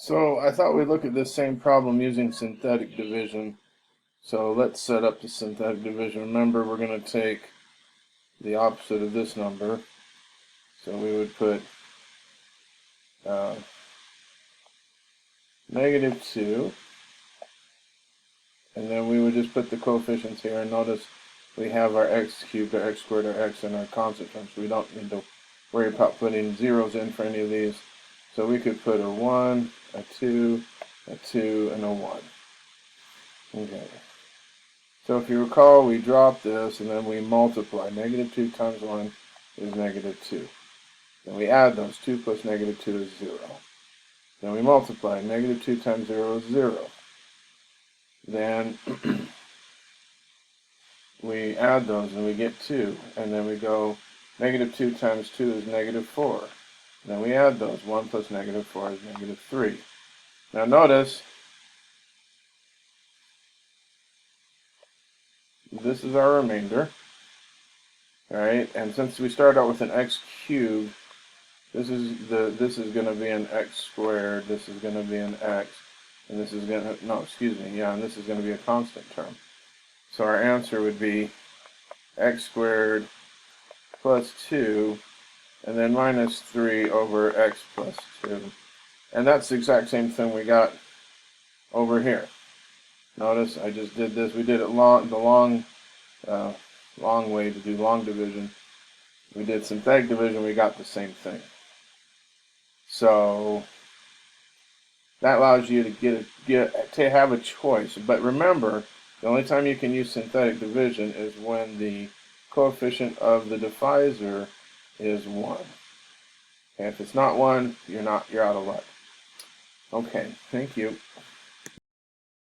So I thought we'd look at this same problem using synthetic division. So let's set up the synthetic division. Remember, we're going to take the opposite of this number. So we would put uh, -2, and then we would just put the coefficients here. And notice we have our x cubed, our x squared, our x, and our constant terms. So we don't need to worry about putting zeros in for any of these. So we could put a 1, a 2, a 2, and a 1. Okay. So if you recall, we drop this and then we multiply. -2 times 1 is -2. Then we add those. 2 plus -2 is 0. Then we multiply. -2 times 0 is 0. Then we add those and we get 2. And then we go -2 times 2 is -4. Then we add those. 1 plus -4 is -3. Now notice, this is our remainder. Alright, and since we start out with an x cubed, this is going to be an x squared, this is going to be an x, and this is going to, no, excuse me, yeah, and this is going to be a constant term. So our answer would be x squared plus 2, and then minus 3 over x plus 2. And that's the exact same thing we got over here. Notice I just did this. We did it long way to do long division. We did synthetic division. We got the same thing. So that allows you to have a choice. But remember, the only time you can use synthetic division is when the coefficient of the divisor is 1. And if it's not 1, you're out of luck. Okay, thank you.